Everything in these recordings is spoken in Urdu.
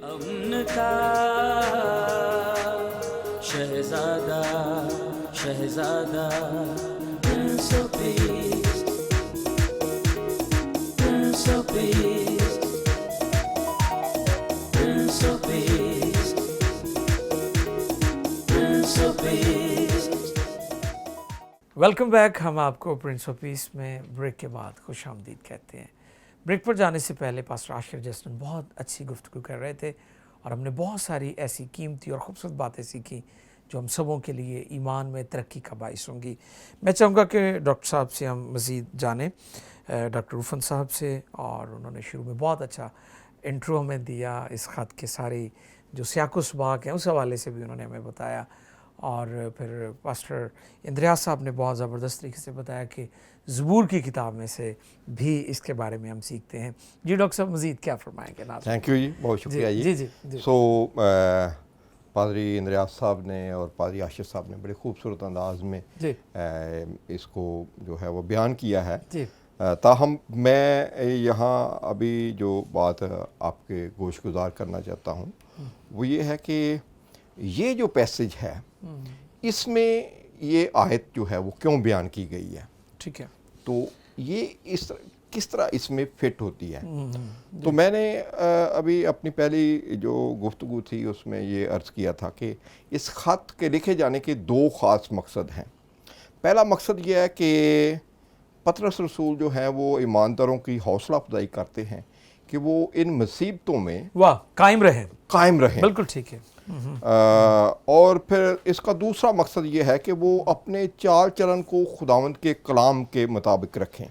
امن کا شہزادہ شہزادہ prince of peace prince of peace prince of peace prince of peace. Welcome back. ہم آپ کو پرنس آف پیس میں بریک کے بعد خوش آمدید کہتے ہیں. بریک پر جانے سے پہلے پاسٹر عاشر جسٹن بہت اچھی گفتگو کر رہے تھے اور ہم نے بہت ساری ایسی قیمتی اور خوبصورت باتیں سیکھی جو ہم سبوں کے لیے ایمان میں ترقی کا باعث ہوں گی. میں چاہوں گا کہ ڈاکٹر صاحب سے ہم مزید جانیں, ڈاکٹر روفن صاحب سے, اور انہوں نے شروع میں بہت اچھا انٹرو ہمیں دیا اس خط کے سارے جو سیاق و سباق ہیں اس حوالے سے بھی انہوں نے ہمیں بتایا, اور پھر پاسٹر اندریاس صاحب نے بہت زبردست طریقے سے بتایا کہ زبور کی کتاب میں سے بھی اس کے بارے میں ہم سیکھتے ہیں. جی ڈاکٹر صاحب مزید کیا فرمائیں گے؟ تھینک یو جی, بہت شکریہ جی. جی. سو پادری اندریاس صاحب نے اور پادری عاشر صاحب نے بڑے خوبصورت انداز میں اس کو جو ہے وہ بیان کیا ہے. تاہم میں یہاں ابھی جو بات آپ کے گوش گزار کرنا چاہتا ہوں وہ یہ ہے کہ یہ جو پیسج ہے اس میں یہ آیت جو ہے وہ کیوں بیان کی گئی ہے, ٹھیک ہے, تو یہ کس طرح اس میں فٹ ہوتی ہے. تو میں نے ابھی اپنی پہلی جو گفتگو تھی اس میں یہ عرض کیا تھا کہ اس خط کے لکھے جانے کے دو خاص مقصد ہیں. پہلا مقصد یہ ہے کہ پطرس رسول جو ہیں وہ ایمانداروں کی حوصلہ افزائی کرتے ہیں کہ وہ ان مصیبتوں میں قائم رہیں. بالکل ٹھیک ہے. اور پھر اس کا دوسرا مقصد یہ ہے کہ وہ اپنے چال چلن کو خداوند کے کلام کے مطابق رکھیں.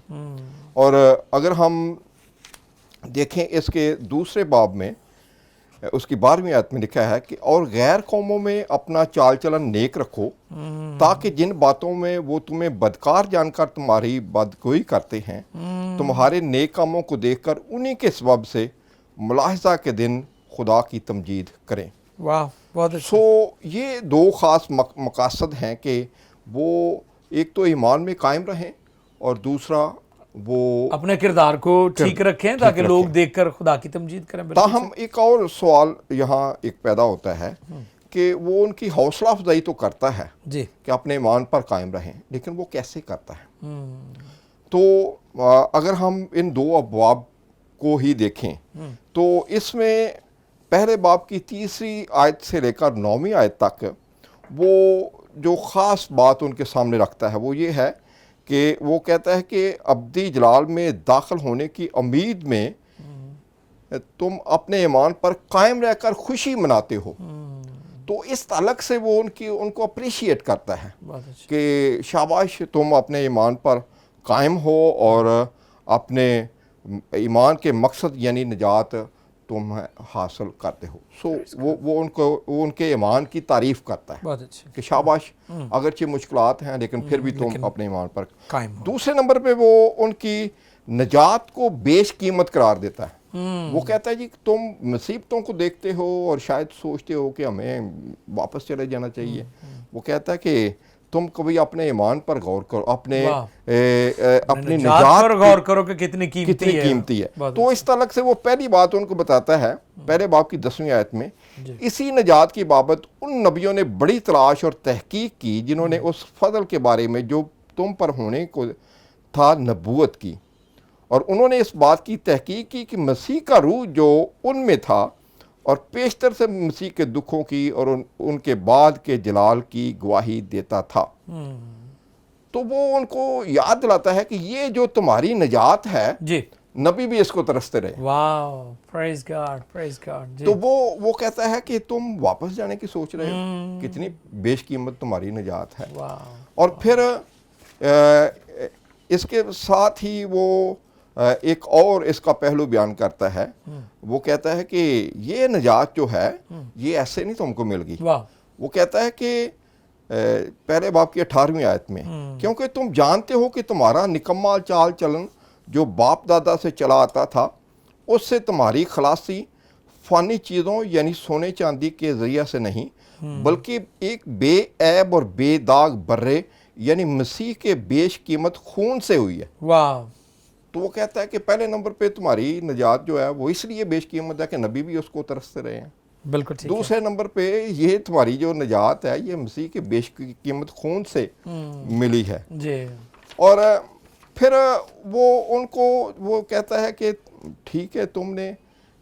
اور اگر ہم دیکھیں اس کے دوسرے باب میں اس کی 12ویں آیت میں لکھا ہے کہ اور غیر قوموں میں اپنا چال چلن نیک رکھو تاکہ جن باتوں میں وہ تمہیں بدکار جان کر تمہاری بدگوئی کرتے ہیں تمہارے نیک کاموں کو دیکھ کر انہی کے سبب سے ملاحظہ کے دن خدا کی تمجید کریں. سو یہ دو خاص مقاصد ہیں کہ وہ ایک تو ایمان میں قائم رہیں اور دوسرا وہ اپنے کردار کو ٹھیک رکھیں تاکہ لوگ دیکھ کر خدا کی تمجید کریں. تاہم ایک اور سوال یہاں ایک پیدا ہوتا ہے کہ وہ ان کی حوصلہ افزائی تو کرتا ہے کہ اپنے ایمان پر قائم رہیں, لیکن وہ کیسے کرتا ہے. تو اگر ہم ان دو ابواب کو ہی دیکھیں تو اس میں پہلے باب کی 3 آیت سے لے کر 9ویں آیت تک وہ جو خاص بات ان کے سامنے رکھتا ہے وہ یہ ہے کہ وہ کہتا ہے کہ ابدی جلال میں داخل ہونے کی امید میں تم اپنے ایمان پر قائم رہ کر خوشی مناتے ہو. تو اس تعلق سے وہ ان کو اپریشیٹ کرتا ہے کہ شاباش تم اپنے ایمان پر قائم ہو اور اپنے ایمان کے مقصد یعنی نجات تم حاصل کرتے ہو. سو وہ ان کے ایمان کی تعریف کرتا ہے کہ شاباش اگرچہ مشکلات ہیں لیکن پھر بھی تم اپنے ایمان پر قائم ہو. دوسرے نمبر پہ وہ ان کی نجات کو بیش قیمت قرار دیتا ہے. وہ کہتا ہے جی تم مصیبتوں کو دیکھتے ہو اور شاید سوچتے ہو کہ ہمیں واپس چلے جانا چاہیے. وہ کہتا ہے کہ تم کبھی اپنے ایمان پر غور کرو, اپنی نجات پر غور کرو کہ کتنی قیمتی ہے. تو اس تعلق سے وہ پہلی بات ان کو بتاتا ہے پہلے باب کی 10ویں آیت میں. اسی نجات کی بابت ان نبیوں نے بڑی تلاش اور تحقیق کی جنہوں نے اس فضل کے بارے میں جو تم پر ہونے کو تھا نبوت کی, اور انہوں نے اس بات کی تحقیق کی کہ مسیح کا روح جو ان میں تھا اور پیشتر سے مسیح کے دکھوں کی اور ان کے بعد کے جلال کی گواہی دیتا تھا. تو وہ ان کو یاد دلاتا ہے کہ یہ جو تمہاری نجات ہے نبی بھی اس کو ترستے رہے. پریز گاڈ. تو وہ کہتا ہے کہ تم واپس جانے کی سوچ رہے ہو, کتنی بیش قیمت تمہاری نجات ہے. اور پھر اس کے ساتھ ہی وہ ایک اور اس کا پہلو بیان کرتا ہے. وہ کہتا ہے کہ یہ نجات جو ہے یہ ایسے نہیں تم کو مل گئی. وہ کہتا ہے کہ پہلے باب کی 18ویں آیت میں کیونکہ تم جانتے ہو کہ تمہارا نکما چال چلن جو باپ دادا سے چلا آتا تھا اس سے تمہاری خلاصی فانی چیزوں یعنی سونے چاندی کے ذریعہ سے نہیں بلکہ ایک بے عیب اور بے داغ برے یعنی مسیح کے بیش قیمت خون سے ہوئی ہے. تو وہ کہتا ہے کہ پہلے نمبر پہ تمہاری نجات جو ہے وہ اس لیے بیش قیمت ہے کہ نبی بھی اس کو ترستے رہے ہیں. بالکل ٹھیک ہے. دوسرے نمبر پہ یہ تمہاری جو نجات ہے یہ مسیح کے بیش قیمت خون سے ملی ہے. جی. اور پھر وہ ان کو وہ کہتا ہے کہ ٹھیک ہے تم نے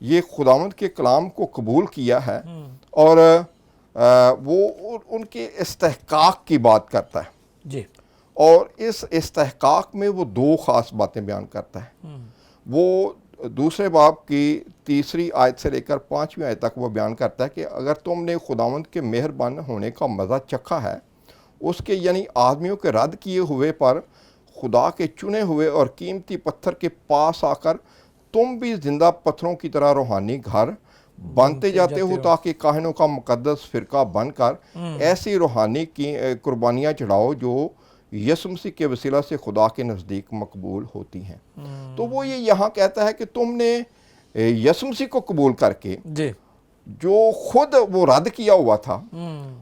یہ خداوند کے کلام کو قبول کیا ہے, اور وہ ان کے استحقاق کی بات کرتا ہے. جی. اور اس استحقاق میں وہ دو خاص باتیں بیان کرتا ہے. وہ دوسرے باب کی 3 آیت سے لے کر 5 آیت تک وہ بیان کرتا ہے کہ اگر تم نے خداوند کے مہربان ہونے کا مزہ چکھا ہے, اس کے یعنی آدمیوں کے رد کیے ہوئے پر خدا کے چنے ہوئے اور قیمتی پتھر کے پاس آ کر تم بھی زندہ پتھروں کی طرح روحانی گھر بنتے جاتے ہو, تاکہ کاہنوں کا مقدس فرقہ بن کر ایسی روحانی کی قربانیاں چڑھاؤ جو یسوع مسیح کے وسیلہ سے خدا کے نزدیک مقبول ہوتی ہیں. تو وہ یہ یہاں کہتا ہے کہ تم نے یسوع مسیح کو قبول کر کے جو خود وہ رد کیا ہوا تھا,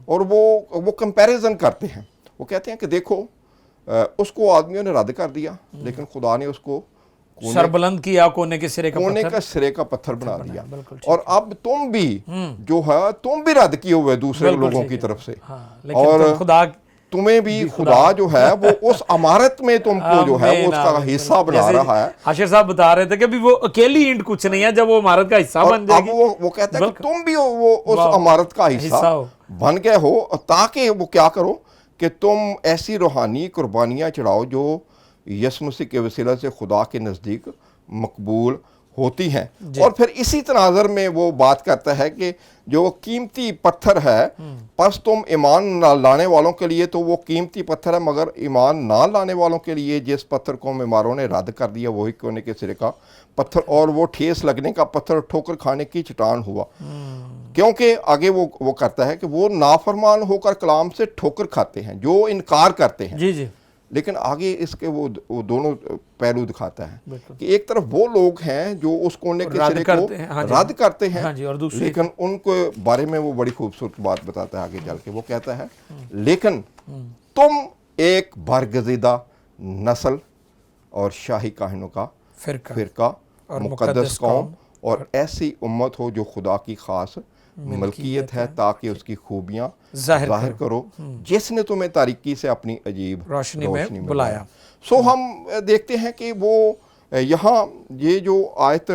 اور وہ کمپیریزن کرتے ہیں. وہ کہتے ہیں کہ دیکھو اس کو آدمیوں نے رد کر دیا, لیکن خدا نے اس کو سربلند کیا, کونے کے سرے کا پتھر بنا دیا. اور اب تم بھی جو ہے تم بھی رد کیے ہوئے دوسرے لوگوں کی طرف سے, اور خدا تمہیں بھی خدا جو ہے وہ اس عمارت میں تم کو جو ہے وہ اس کا حصہ بنا رہا ہے. عاشر صاحب بتا رہے تھے کہ وہ اکیلی اینٹ کچھ نہیں ہے, جب وہ عمارت کا حصہ بن جائے گی. وہ کہتا ہے کہ تم بھی وہ اس عمارت کا حصہ بن گئے ہو, تاکہ وہ کیا کرو کہ تم ایسی روحانی قربانیاں چڑھاؤ جو یسوع مسیح کے وسیلہ سے خدا کے نزدیک مقبول ہوتی ہیں. اور پھر اسی تناظر میں وہ بات کرتا ہے کہ جو قیمتی پتھر ہے, پس تم ایمان نہ لانے والوں کے لیے تو وہ قیمتی پتھر ہے, مگر ایمان نہ لانے والوں کے لیے جس پتھر کو معماروں نے رد کر دیا وہی کونے کے سرے کا پتھر اور وہ ٹھیس لگنے کا پتھر ٹھوکر کھانے کی چٹان ہوا. کیونکہ آگے وہ کرتا ہے کہ وہ نافرمان ہو کر کلام سے ٹھوکر کھاتے ہیں, جو انکار کرتے ہیں. جی. لیکن آگے اس کے وہ دونوں پہلو دکھاتا ہے کہ ایک طرف وہ لوگ ہیں جو اس کونے کے سرے کو رد کرتے ہیں, لیکن ان کے بارے میں وہ بڑی خوبصورت بات بتاتا ہے آگے چل کے. وہ کہتا ہے لیکن تم ایک برگزیدہ نسل اور شاہی کاہنوں کا فرقہ اور مقدس قوم اور ایسی امت ہو جو خدا کی خاص ملکیت ہے, تاکہ اس کی خوبیاں ظاہر کرو جس نے تمہیں تاریکی سے اپنی عجیب روشنی میں بلایا. سو ہم دیکھتے ہیں کہ وہ یہاں یہ جو آیت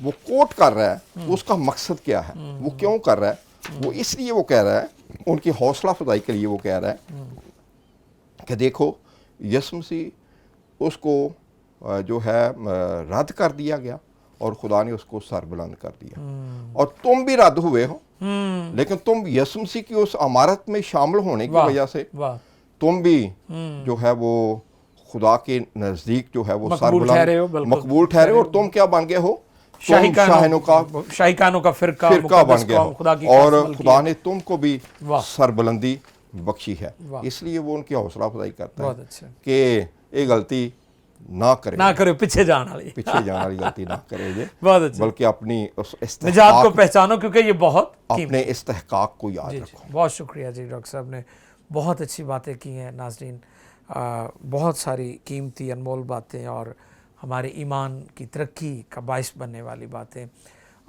وہ کوٹ کر رہا ہے اس کا مقصد کیا ہے, وہ کیوں کر رہا ہے. وہ اس لیے وہ کہہ رہا ہے, ان کی حوصلہ افزائی کے لیے وہ کہہ رہا ہے کہ دیکھو یسوع مسیح اس کو جو ہے رد کر دیا گیا اور خدا نے اس کو سر بلند کر دیا, اور تم بھی رد ہوئے ہو, لیکن تم یسوع مسیح کی اس عمارت میں شامل ہونے کی وجہ سے تم بھی جو ہے وہ خدا کے نزدیک جو ہے وہ سر بلند مقبول ٹھہرے, اور تم کیا بن گئے ہو, شاہی کانوں کا فرقہ بن گئے ہو, اور خدا نے تم کو بھی سر بلندی بخشی ہے. اس لیے وہ ان کی حوصلہ افزائی کرتا ہے کہ یہ غلطی نہ کرے, پیچھے جانے والی غلطی نہ کرے, بلکہ اپنی نجات کو پہچانو, کیونکہ یہ بہت اپنے استحقاق کو یاد رکھو. بہت شکریہ جی, ڈاکٹر صاحب نے بہت اچھی باتیں کی ہیں. ناظرین, بہت ساری قیمتی انمول باتیں اور ہمارے ایمان کی ترقی کا باعث بننے والی باتیں.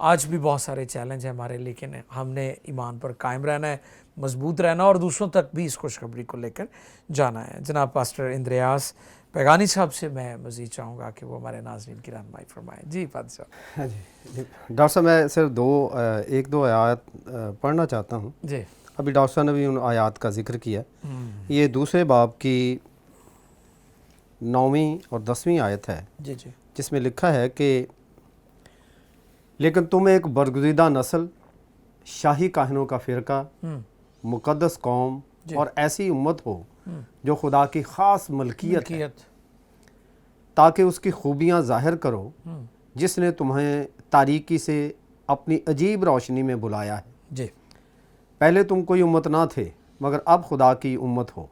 آج بھی بہت سارے چیلنج ہیں ہمارے, لیکن ہم نے ایمان پر قائم رہنا ہے, مضبوط رہنا, اور دوسروں تک بھی اس خوشخبری کو لے کر جانا ہے. جناب پاسٹر اندریاس پیغانی صاحب سے میں مزید چاہوں گا کہ وہ ہمارے ناظرین کی رہنمائی فرمائیں. جی فادر صاحب. ہاں جی ڈاکٹر صاحب, میں صرف ایک دو آیات پڑھنا چاہتا ہوں. جی. ابھی ڈاکٹر صاحب نے بھی ان آیات کا ذکر کیا. یہ دوسرے باب کی 9ویں اور 10ویں آیت ہے, جس میں لکھا ہے کہ لیکن تم ایک برگزیدہ نسل, شاہی کاہنوں کا فرقہ, مقدس قوم اور ایسی امت ہو جو خدا کی خاص ملکیت ہے, تاکہ اس کی خوبیاں ظاہر کرو جس نے تمہیں تاریکی سے اپنی عجیب روشنی میں بلایا ہے. جی. پہلے تم کوئی امت نہ تھے مگر اب خدا کی امت ہو,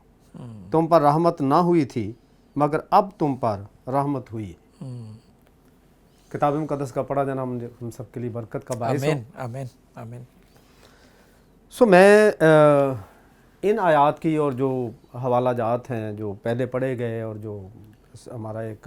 تم پر رحمت نہ ہوئی تھی مگر اب تم پر رحمت ہوئی. کتاب مقدس کا پڑھا جانا ہم سب کے لیے برکت کا باعث ہو. آمین آمین. سو میں ان آیات کی اور جو حوالہ جات ہیں جو پہلے پڑھے گئے اور جو ہمارا ایک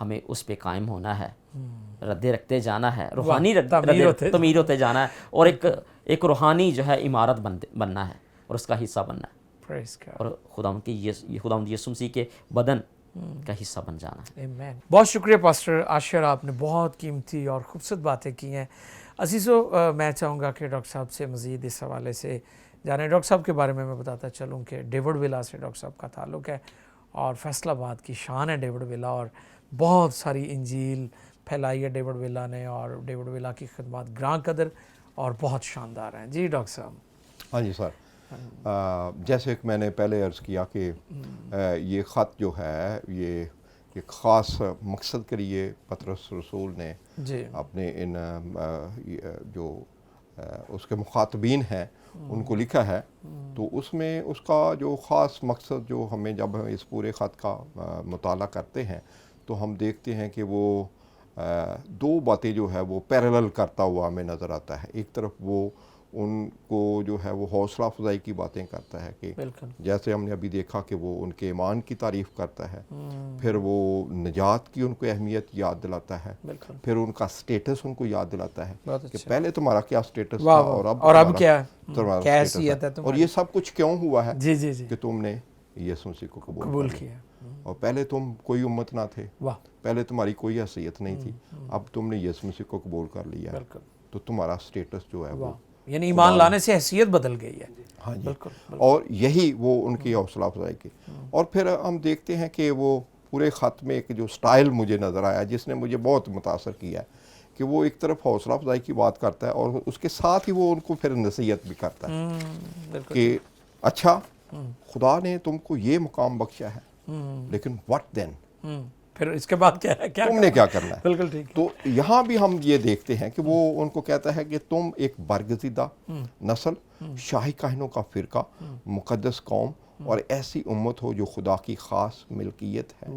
ہمیں اس پہ قائم ہونا ہے, ردے رکھتے جانا ہے, روحانی تعمیر ہوتے جانا ہے, اور ایک روحانی جو ہے عمارت بننا ہے اور اس کا حصہ بننا ہے, اور خداوند یسوع مسیح کے بدن کا حصہ بن جانا ہے. بہت شکریہ پاسٹر عاشر, آپ نے بہت قیمتی اور خوبصورت باتیں کی ہیں. عزیزو, میں چاہوں گا کہ ڈاکٹر صاحب سے مزید اس حوالے سے جانیں. ڈاکٹر صاحب کے بارے میں بتاتا چلوں کہ ڈیوڈ ولا سے ڈاکٹر صاحب کا تعلق ہے, اور فیصل آباد کی شان ہے ڈیوڈ ولا, اور بہت ساری انجیل پھیلائی ہے ڈیوڈ ولا نے, اور ڈیوڈ ولا کی خدمات گراں قدر اور بہت شاندار ہیں. جی ڈاکٹر صاحب. ہاں جی سر, جیسے کہ میں نے پہلے عرض کیا کہ یہ خط جو ہے یہ ایک خاص مقصد کے لیے پطرس رسول نے اپنے ان جو اس کے مخاطبین ہیں ان کو لکھا ہے. تو اس میں اس کا جو خاص مقصد جو ہمیں جب ہم اس پورے خط کا مطالعہ کرتے ہیں تو ہم دیکھتے ہیں کہ وہ دو باتیں جو ہے وہ پیرالل کرتا ہوا ہمیں نظر آتا ہے. ایک طرف وہ ان کو جو ہے وہ حوصلہ افزائی کی باتیں کرتا ہے کہ جیسے ہم نے ابھی دیکھا کہ وہ ان کے ایمان کی تعریف کرتا ہے, پھر وہ نجات کی ان کو اہمیت یاد دلاتا ہے, پھر ان کا سٹیٹس ان کو یاد دلاتا ہے کہ پہلے تمہارا کیا سٹیٹس تھا اور اب کیا حیثیت ہے, اور یہ سب کچھ کیوں ہوا ہے کہ تم نے یسوع مسیح کو قبول کیا. اور پہلے تم کوئی امت نہ تھے, پہلے تمہاری کوئی حیثیت نہیں تھی, اب تم نے یسوع مسیح کو قبول کر لیا ہے تو تمہارا سٹیٹس جو ہے وہ یعنی ایمان لانے سے حیثیت بدل گئی ہے. ہاں جی, اور یہی وہ ان کی حوصلہ افزائی کی. اور پھر ہم دیکھتے ہیں کہ وہ پورے خط میں ایک جو سٹائل مجھے نظر آیا جس نے مجھے بہت متاثر کیا ہے کہ وہ ایک طرف حوصلہ افزائی کی بات کرتا ہے اور اس کے ساتھ ہی وہ ان کو پھر نصیحت بھی کرتا ہے کہ اچھا خدا نے تم کو یہ مقام بخشا ہے, لیکن واٹ دین, پھر اس کے بعد کیا ہے, تم نے کیا کرنا ہے. بالکل ٹھیک. تو یہاں بھی ہم یہ دیکھتے ہیں کہ وہ ان کو کہتا ہے کہ تم ایک برگزیدہ نسل, شاہی کاہنوں کا فرقہ, مقدس قوم اور ایسی امت ہو جو خدا کی خاص ملکیت ہے.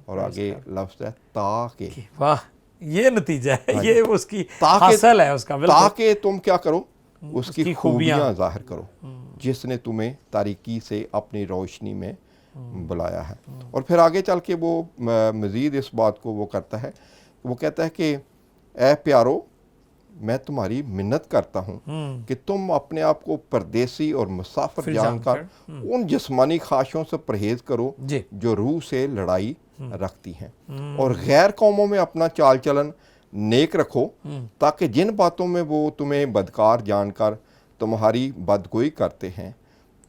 اور آگے لفظ ہے تاکہ, واہ یہ نتیجہ ہے, یہ اس کی حاصل ہے اس کا, تاکہ تم کیا کرو, اس کی خوبیاں ظاہر کرو جس نے تمہیں تاریکی سے اپنی روشنی میں بلایا ہے. اور پھر آگے چل کے وہ مزید اس بات کو وہ کرتا ہے, وہ کہتا ہے کہ اے پیارو میں تمہاری منت کرتا ہوں کہ تم اپنے آپ کو پردیسی اور مسافر جان کر ان جسمانی خواہشوں سے پرہیز کرو جو روح سے لڑائی رکھتی ہیں, اور غیر قوموں میں اپنا چال چلن نیک رکھو تاکہ جن باتوں میں وہ تمہیں بدکار جان کر تمہاری بدگوئی کرتے ہیں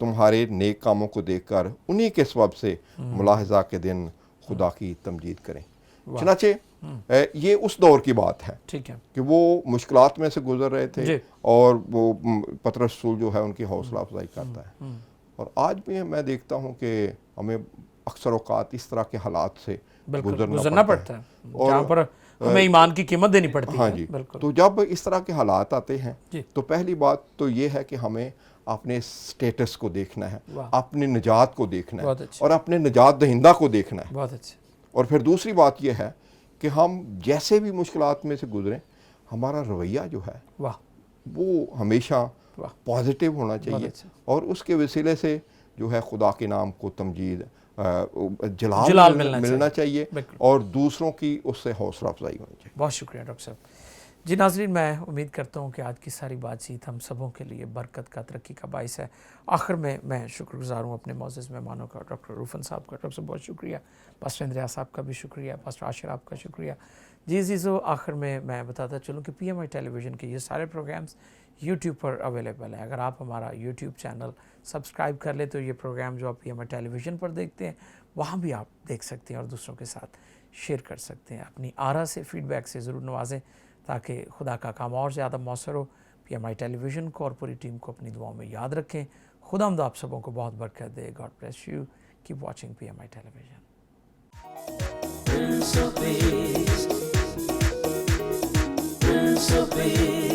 تمہارے نیک کاموں کو دیکھ کر انہی کے سبب سے ملاحظہ کے دن خدا کی تمجید کریں. چنانچہ یہ اس دور کی بات ہے کہ وہ مشکلات میں سے گزر رہے تھے اور وہ پطرس رسول جو ہے ان کی حوصلہ افزائی کرتا ہے. اور آج بھی میں دیکھتا ہوں کہ ہمیں اکثر اوقات اس طرح کے حالات سے گزرنا پڑتا ہے اور جہاں پر ہمیں ایمان کی قیمت دینی پڑتی ہے. ہاں جی, تو جب اس طرح کے حالات آتے ہیں تو پہلی بات تو یہ ہے کہ ہمیں اپنے سٹیٹس کو دیکھنا ہے, اپنی نجات کو دیکھنا ہے اور اپنے نجات دہندہ کو دیکھنا ہے. بہت اچھا. اور پھر دوسری بات یہ ہے کہ ہم جیسے بھی مشکلات میں سے گزریں ہمارا رویہ جو ہے وہ ہمیشہ پازیٹیو ہونا چاہیے, اور اس کے وسیلے سے جو ہے خدا کے نام کو تمجید جلال ملنا چاہیے اور دوسروں کی اس سے حوصلہ افزائی ہونی چاہیے. بہت شکریہ ڈاکٹر صاحب. جی ناظرین, میں امید کرتا ہوں کہ آج کی ساری بات چیت ہم سبوں کے لیے برکت کا, ترقی کا باعث ہے. آخر میں شکر گزار ہوں اپنے معزز مہمانوں کا, ڈاکٹر روفن صاحب کا. ڈاکٹر صاحب بہت شکریہ, پاسٹر اندریا صاحب کا بھی شکریہ, پاسٹر عاشر آپ کا شکریہ. جی عزیزو, آخر میں بتاتا چلوں کہ پی ایم آئی ٹیلی ویژن کے یہ سارے پروگرامز یوٹیوب پر اویلیبل ہیں. اگر آپ ہمارا یوٹیوب چینل سبسکرائب کر لیں تو یہ پروگرام جو آپ پی ایم آئی ٹیلی ویژن پر دیکھتے ہیں وہاں بھی آپ دیکھ سکتے ہیں اور دوسروں کے ساتھ شیئر کر سکتے ہیں. اپنی آرا سے, فیڈ بیک سے ضرور نوازیں تاکہ خدا کا کام اور زیادہ مؤثر ہو. پی ایم آئی ٹیلی ویژن کو اور پوری ٹیم کو اپنی دعاؤں میں یاد رکھیں. خداوند آپ سبوں کو بہت برکت دے. God bless you. Keep watching P M I television. Prince of Peace, Prince of Peace.